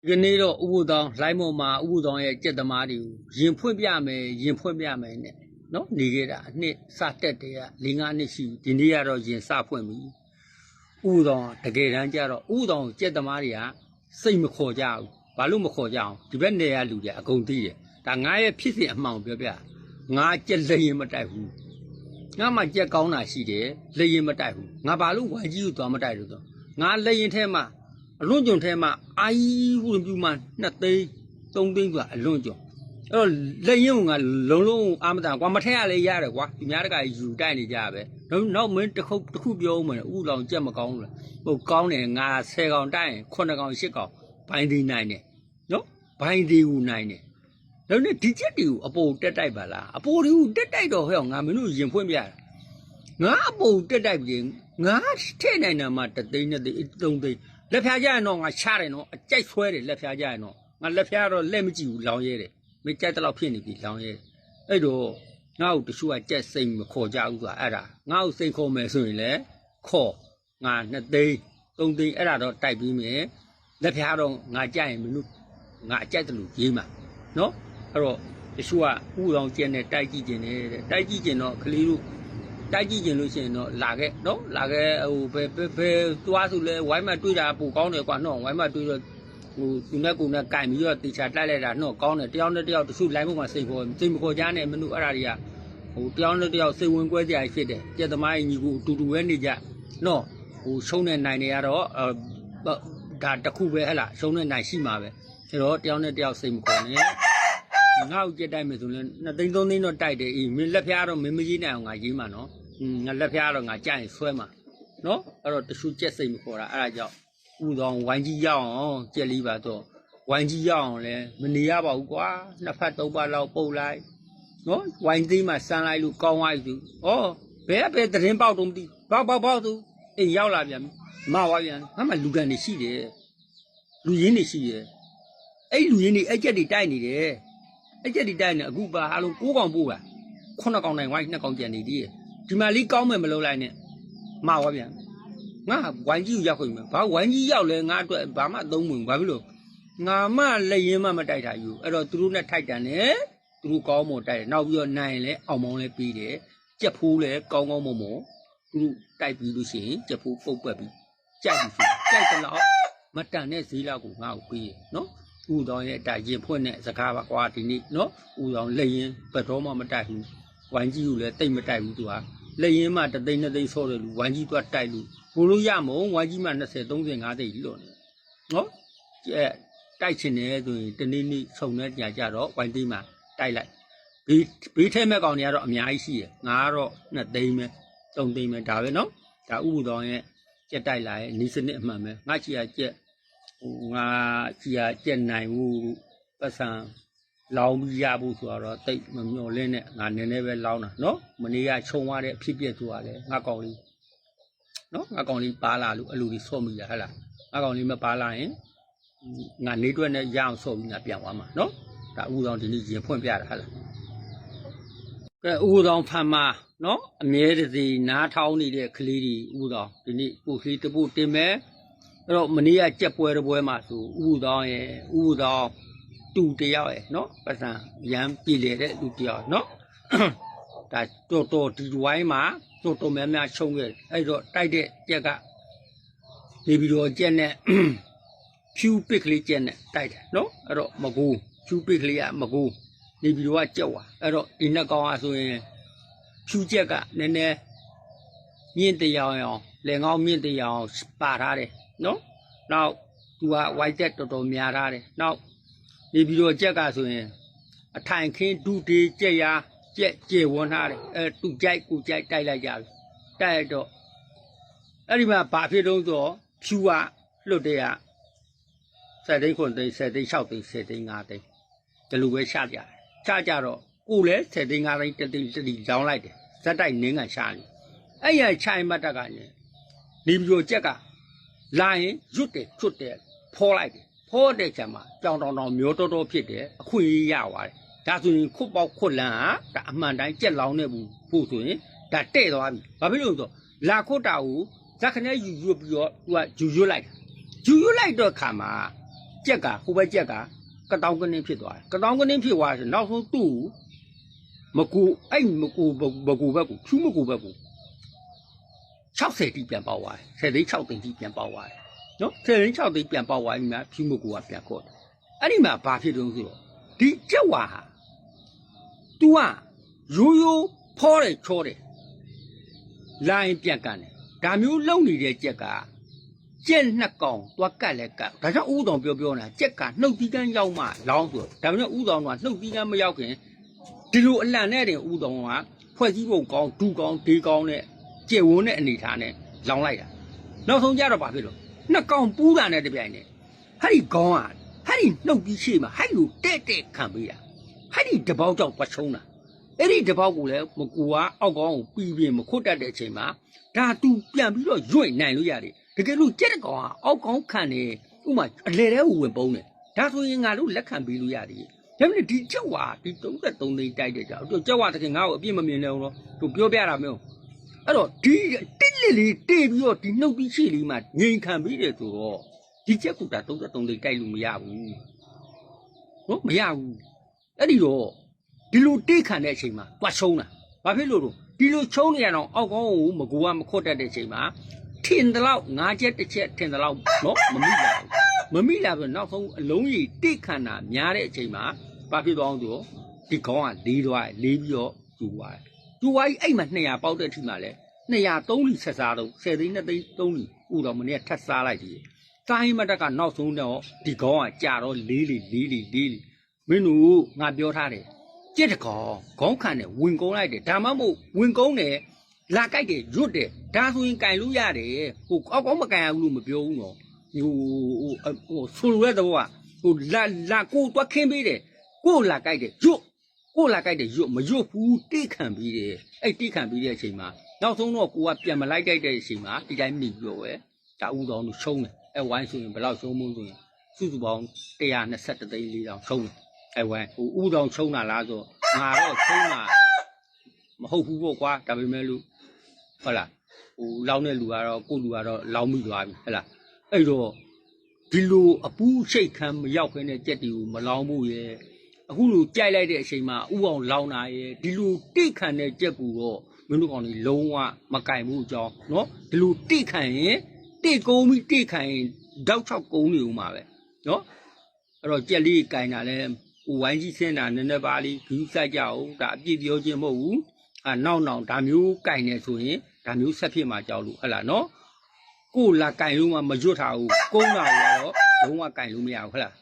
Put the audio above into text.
ဒီနေ့တော့ဥပုသောင်းလိုင်းမော်မှာဥပုသောင်းရဲ့ကြက်သမားတွေကိုရင်ဖွင့်ပြမယ်နဲ့နော်နေခဲ့တာအနှစ်စတက်တယ်က4-5နှစ်ရှိဒီနေ့ကတော့ရင်စဖွင့်ပြီဥပုသောင်းတကယ်တမ်းကျတော့ဥပုသောင်းကြက်သမားတွေကစိတ်မခေါ်ကြဘူးဘာလို့မခေါ်ကြအောင်ဒီဘက်နေရလူတွေအကုန်သိတယ်ဒါငါရဲ့ဖြစ်စဉ်အမှောင်ပြောပြငါကြက်လက်ရင်မတိုက်ဘူးငါမှကြက်ကောင်းတာရှိတယ်လက်ရင်မတိုက်ဘူးငါဘာလို့ဝိုင်းကြီးကိုသွားမတိုက်လို့ဆိုငါလက်ရင်ထဲမှာအလွန်ကြုံထဲမှာအာကြီးဝင်ပြူမှ2သိန်း3သိန်းဆိုတာအလွန်ကြုံအဲ့တော့လက်ရင်ကလုံးအာမတန်ကွာမထက်ရလဲရတယ်ကွာဒီများတကယူတိုက်နေကြပဲနောက်မင်းတစ်ခုပြောဦးမယ်ဥလောင်ကြက်မကောင်းဘူးလားဟုတ်ကောင်းတယ်ငါ10ကောင်တိုက်ရင်9ကောင်10ကောင်ဘိုင်းသေးနိုင်တယ်နော်ဘိုင်းသေးကိုနိုင်တယ်ဒါနဲ့ဒီချက်တွေကိုအပေါ်တက်တိုက်ပါလားအပေါ်တွေကိုတက်တိုက်တော့ဟဲ့ငါမင်းတို့ရင်ဖွင့်ပြတာငါအပေါ်တက်တိုက်ပြီးငါထည့်နိုင်တာမှ3သိန်း2သိန်း3သိန်းလက်ဖျားကြရင်တော့ငါချတယ်နော်အကြိုက်ဆွဲတယ်လက်ဖျားကြရင်တော့ငါလက်ဖျားတော့လက်မကြည့်ဘူးလောင်ရဲတယ်မကြိုက်တဲ့လောက်ဖြစ်နေပြီလောင်ရဲအဲ့တော့ငါ့ကိုတချို့ကကြက်စိမ်မခေါ်ကြဘူးဆိုတာအဲ့ဒါငါ့ကိုစိမ်ခေါ်မယ်ဆိုရင်လေခေါ်ငါ2သိန်း3သိန်းအဲ့ဒါတော့တိုက်ပြီးမယ်လက်ဖျားတော့ငါကြိုက်ရင်မလို့ငါအကြိုက်တယ်လို့ရေးမှာနော်အဲ့တော့တချို့ကဥဆောင်ကျက်နဲ့တိုက်ကြည့်ကျင်တယ်တဲ့တိုက်ကြည့်ကျင်တော့ကလေးတို့တိုက်ကြည့်ကျင်လို့ရှိရင်တော့လာခဲ့နော်လာခဲ့ဟိုဘယ်သွားဆိုလဲဝိုင်းမတွေ့တာပူကောင်းတယ်ကွာနော်ဝိုင်းမတွေ့တော့ဟိုသူနဲ့ကိုနဲ့ကင်ပြီးတော့တေချာတိုက်လိုက်တာနော်ကောင်းတယ်တယောက်နဲ့တယောက်တချို့လိုင်းပေါ်မှာစိတ်မခေါ်ကြနဲ့မလို့အဲ့ဒါတွေကဟိုတယောက်နဲ့တယောက်စိတ်ဝင်ကွဲကြရဖြစ်တယ်ကြက်သမားကြီးညီကိုအတူတူပဲနေကြနော်ဟိုရှုံးတဲ့နိုင်တွေကတော့ဒါတစ်ခုပဲဟဲ့လားရှုံးတဲ့နိုင်ရှိမှာပဲအဲ့တော့တယောက်နဲ့တယောက်စိတ်မခေါ်နဲ့ငါ့ကိုကြက်တိုက်မယ်ဆိုရင်2သိန်း3သိန်းတော့တိုက်တယ်အေးမင်းလက်ဖျားတော့မင်းမကြီးနိုင်အောင်ငါရေးမှာနော်ငါလက်ဖျားတော့ငါကြိုက်ရင်ဆွဲမှာနော်အဲ့တော့တချို့ကြက်စိတ်မခေါ်တာအဲ့ဒါကြောင့်ဥဆောင်ဝိုင်းကြီးရအောင်ကြက်လေးပါတော့ဝိုင်းကြီးရအောင်လဲမနေရပါဘူးကွာ2ဖက်3ပတ်လောက်ပုတ်လိုက်နော်ဝိုင်းသေးမှစမ်းလိုက်လို့ကောင်းသွားပြီသူဘယ်သတင်းပေါက်တော့မသိပေါက်သူအိမ်ရောက်လာပြန်ပြီမဝါပြန်ငါမှလူကန်နေရှိတယ်လူရင်းနေရှိတယ်အဲ့လူရင်းနေအဲ့ကြက်တွေတိုက်နေတယ်အဲ့ကြက်တွေတိုက်နေအခုပါအားလုံး9ကောင်ပို့ပါ9ကောင်နိုင်ဝိုင်း2ကောင်ကြံနေသေးတယ်ဒီမှာလေးကောင်းမယ်မလုပ်လိုက်နဲ့မဝါပြန်ငါဝိုင်းကြီးကိုရောက်ခွင့်မယ်ဘာဝိုင်းကြီးရောက်လဲငါအတွက်ဘာမှအသုံးဝင်ဘာဖြစ်လို့ငါမှလက်ရင်မှမတိုက်တာယူအဲ့တော့သူတို့နဲ့ထိုက်တန်တယ်သူတို့ကောင်းမွန်တိုက်တယ်နောက်ပြီးတော့နိုင်ရင်လည်းအောင်မောင်းလည်းပြီးတယ်ကြက်ဖိုးလည်းကောင်းမွန်သူတို့တိုက်ပြီးလို့ရှိရင်ကြက်ဖိုးပုတ်ပွက်ပြီးကြိုက်ပြီးကြိုက်တဲ့လောက်မတန်တဲ့ဈေးလောက်ကိုငါ့ကိုပေးရနော်ဥတော်ရဲ့တာရင်ဖွင့်တဲ့စကားပါကွာဒီနေ့နော်ဥတော်လက်ရင်ဘယ်တော့မှမတိုက်ဘူးဝိုင်းကြီးကိုလည်းတိတ်မတိုက်ဘူးသူကလက်ရင်မှ3သိန်း2သိန်းဆော့တယ်လူဝိုင်းကြီးသွားတိုက်လို့ဘိုးလို့ရမုံဝိုင်းကြီးမှ20 30 50သိန်းလွတ်နေနော်တိုက်ချင်တယ်ဆိုရင်တနေ့ဆုံတဲ့ကြာကြတော့ဝိုင်းသိမ်းမှာတိုက်လိုက်ဘေးထဲမဲ့ကောင်တွေကတော့အများကြီးရှိတယ်ငါကတော့2သိန်းပဲ3သိန်းပဲဒါပဲနော်ဒါဥပဒေရဲ့ကြက်တိုက်လာရဲ့နီးစနစ်အမှန်ပဲငါချီရကြက်ငါချီရကြက်နိုင်ဘူးပတ်စံလောင်းပြီးရဖို့ဆိုတော့တိတ်မမျော်လင့်နဲ့ငါနည်းနည်းပဲလောင်းတာနော်မနေ့ကခြုံသွားတဲ့အဖြစ်ပြက်ဆိုတာလေငါကောင်လေးနော်ငါကောင်လေးပါလာလို့အလူကြီးဆော့မိတာဟဲ့လားငါကောင်လေးမပါလာရင်ငါနေတွက်နဲ့ရအောင်ဆော့ပြီးငါပြန်သွားမှာနော်ဒါဥဆောင်ဒီနေ့ရင်ဖွင့်ပြတာဟဲ့လားကဲဥဆောင်ဖမ်းမှာနော်အမြဲတစေနားထောင်းနေတဲ့ကလေးတွေဥဆောင်ဒီနေ့ပို့ကလေးတပုတ်တင်မယ်အဲ့တော့မနေ့ကကြက်ပွဲတပွဲမှာဆိုဥဆောင်ရဲ့ဥဆောင်တူတယောက်ရဲ့နော်ပတ်စံရမ်းပြည်လေတဲ့လူတယောက်နော်ဒါတော်ဒီဝိုင်းမှာတော်များများရှုံးခဲ့အဲ့တော့တိုက်တဲ့ကြက်ကနေပြီးတော့ကြက်နဲ့ဖြူပစ်ကလေးကြက်နဲ့တိုက်တယ်နော်အဲ့တော့မကူဖြူပစ်ကလေးကမကူနေပြီးတော့ကြက်ွာအဲ့တော့ဒီနှစ်ကောင်အားဆိုရင်ဖြူကြက်ကနည်းနည်းမြင့်တရားအောင်လေငေါမြင့်တရားအောင်ပါထားတယ်နော်နောက်သူကဝိုက်တက်တော်များထားတယ်နောက်နေပြီးတော့ကြက်ကဆိုရင်အထိုင်ခင်းဒုတေကြက်ရကြက်ကျေဝန်းထားတယ်သူကြိုက်ကိုကြိုက်တိုက်လိုက်ကြပြီတိုက်တော့အဲ့ဒီမှာဘာဖြစ်တော့ဆိုဖြူကလွတ်တဲ့က7သိန်း9သိန်း10သိန်း6သိန်း10သိန်း5သိန်းဒီလိုပဲရှာကြတယ်ရှာကြတော့ကိုလည်း10သိန်း5သိန်း1သိန်း1တီလောင်းလိုက်တယ်ဇက်တိုက်နင်းကန်ရှာနေအဲ့ရချိုင်မတ်တကနေပြီးတော့ကြက်ကလာရင်ရွတ်တယ်ချွတ်တယ်ဖောလိုက်တယ်ဖောတဲ့ချက်မှာကြောင်တောင်မျိုးတော်ဖြစ်တယ်အခွင့်အရေးရသွားတယ်ဒါဆိုရင်ခုတ်ပေါက်ခွတ်လန်းဟာဒါအမှန်တိုင်းကြက်လောင်းနေဘူးဖို့ဆိုရင်ဒါတဲ့သွားပြီဘာဖြစ်လို့ဆိုလာခွတ်တာကိုဇက်ခနဲ့ယူပြီးတော့သူကယူရွတ်လိုက်တော့ခါမှာ ကြက်ကဟိုဘက်ကြက်ကကတောင်းကနေဖြစ်သွားတယ်ကတောင်းကနေဖြစ်သွားဆိုနောက်ဆုံးသူ့မကူအဲ့မကူဘကူဘက်ကိုဖြူးမကူဘက်ကို60တိပြန်ပေါက်သွားတယ်10သိန်း6သိန်းတိပြန်ပေါက်သွားတယ်နော်10သိန်း6သိန်းပြန်ပေါက်သွားပြီမှာဖြူးမကူကပြန်ခေါ်တယ်အဲ့ဒီမှာဘာဖြစ်တုံးဆိုတော့ဒီကြက်ဝါဟာ तू ကရိုးရိုးဖောတယ်ချောတယ်လိုင်းပြက်ကန်တယ်ဒါမျိုးလုံနေတဲ့ကြက်ကကြက်နှစ်ကောင်သွားကတ်လဲကတ်ဒါကြောင့်ဥတော်ပြောနေတာကြက်ကနှုတ်သီးကန်းရောက်မှလောင်းဆိုဒါပေမဲ့ဥတော်ကနှုတ်သီးကန်းမရောက်ခင်ဒီလိုအလံနဲ့တင်ဥတော်ကဖွဲ့စည်းပုံကောင်းဒူကောင်းဒေးကောင်းနဲ့ကျယ်ဝန်းတဲ့အနေထားနဲ့လောင်းလိုက်တာနောက်ဆုံးကြတော့ဘာဖြစ်လို့နှစ်ကောင်ပူးတာနဲ့တပြိုင်နက်ဟဲ့ဒီကောင်းကဟဲ့ဒီနှုတ်ပြီးရှိမှဟဲ့လိုတဲ့ခံပေးတာဟဲ့ဒီတပေါက်ကြောင့်ပတ်ချုံးတာအဲ့ဒီတပေါက်ကိုလည်းမကူကအောက်ကောင်းကိုပြီးပြင်းမခွတ်တတ်တဲ့အချိန်မှာဒါသူပြန်ပြီးတော့ရွင့်နိုင်လို့ရတယ်တကယ်လို့ကြက်တကောင်ကအောက်ကောင်းခံနေဥမာအလေတဲကိုဝင်ပုံးတယ်ဒါဆိုရင်ငါတို့လက်ခံပေးလို့ရတယ်ဒါပေမဲ့ဒီကြောက်ဝါဒီ33သိန်းတိုက်တဲ့ကြောက်သူကြောက်ဝါတကယ်ငါ့ကိုအပြစ်မမြင်နေအောင်တော့သူပြောပြတာမျိုးအဲ့တော့ဒီတစ်လစ်လေးတေးပြီးတော့ဒီနှုတ်ပြီးရှိလေးမှငိန်ခံပြီးတယ်ဆိုတော့ဒီကြက်ကတာ33သိန်းတိုက်လို့မရဘူးနော်မရဘူးအဲ့ဒီတော့ဒီလိုတိတ်ခံတဲ့အချိန်မှာတွားချုံးတာဘာဖြစ်လို့ဒီလိုချုံးနေရတော့အောက်ကောင်းကိုမကူကမခွတ်တတ်တဲ့အချိန်မှာထင်တယ်လို့ငါးချက်တစ်ချက်ထင်တယ်လို့နော်မမိလာဘူးမမိလာပြီးနောက်ဆုံးအလုံးကြီးတိတ်ခံတာများတဲ့အချိန်မှာဘာဖြစ်သွားအောင်ဆိုဒီခေါင်းကလေးသွားလေးပြီးတော့ကျူသွားတယ်ကျူသွားပြီးအဲ့မှာ200ပေါက်တဲ့အထိမှလည်း203လီဆက်စားတော့10သိန်း2သိန်း3လီဥတော်မနေ့ကထပ်စားလိုက်သေးတယ်တိုင်းမတက်ကနောက်ဆုံးတော့ဒီခေါင်းကကြာတော့4လီမင်းတို့ငါပြောထားတယ်ကြက်တကောင်ခေါင်းခံတယ်ဝင်ကုန်းလိုက်တယ်ဒါမှမဟုတ်ဝင်ကုန်းတယ်လာကြိုက်တယ်ရွတ်တယ်ဒါဆိုရင်ကင်လို့ရတယ်ဟိုအောက်ကောင်းမကင်ရဘူးလို့မပြောဘူးနော်ဟိုဆိုလိုတဲ့တော့ဟိုလာကိုတွက်ခင်းပေးတယ်ကိုလာကြိုက်တယ်ရွတ်ကိုလာကြိုက်တယ်ရွတ်မရွတ်ဘူးတိတ်ခံပြီးတယ်အဲ့တိတ်ခံပြီးတဲ့အချိန်မှာနောက်ဆုံးတော့ကိုကပြန်မလိုက်ကြိုက်တဲ့အချိန်မှာဒီတိုင်းနေပြောပဲဒါဥတော်တို့ရှုံးတယ်အဲ့ဝိုင်းဆိုရင်ဘယ်လောက်ရှုံးမှုဆိုရင်စုစုပေါင်း121သိန်း4တောင်ရှုံးတယ်အဲ့ဝိုင်းဟိုဥတော်ရှုံးတာလားဆိုငါတော့ရှုံးတာမဟုတ်ဘူးပေါ့ကွာဒါပေမဲ့လို့ဟုတ်လားဟိုလောင်းတဲ့လူကတော့ကိုလူကတော့လောင်းမိသွားပြီဟုတ်လားအဲ့တော့ဒီလိုအပူးရှိတ်ခံမရောက်ခွင့်တဲ့ကြက်တီကိုမလောင်းဖို့ရဲ့အခုလိုကြိုက်လိုက်တဲ့အချိန်မှာဥအောင်လောင်းတာရဲ့ဒီလိုတိတ်ခံတဲ့ကြက်ကူတော့မင်းတို့ကောင်ကြီးလုံးဝမကင်ဘူးအကြောင်းနော်ဒီလိုတိတ်ခံရင်တိတ်ကုန်းပြီးတိတ်ခံရင်တောက်ချောက်ကုန်းနေဦးမှာပဲနော်အဲ့တော့ကြက်လေးကင်တာလဲဟိုဝိုင်းကြီးဆင်းတာနည်းနည်းပါးလေးဂူးဆိုင်ကြအောင်ဒါအပြည့်ပြောခြင်းမဟုတ်ဘူးနောက်ဒါမျိုးကင်နေဆိုရင်ဒါမျိုးဆက်ဖြစ်မှာကြောက်လို့ဟဲ့လားနော်ကိုလာကင်လို့မှမရွတ်ထားဘူးကုန်းတာကတော့လုံးဝကင်လို့မရဘူးဟဲ့လား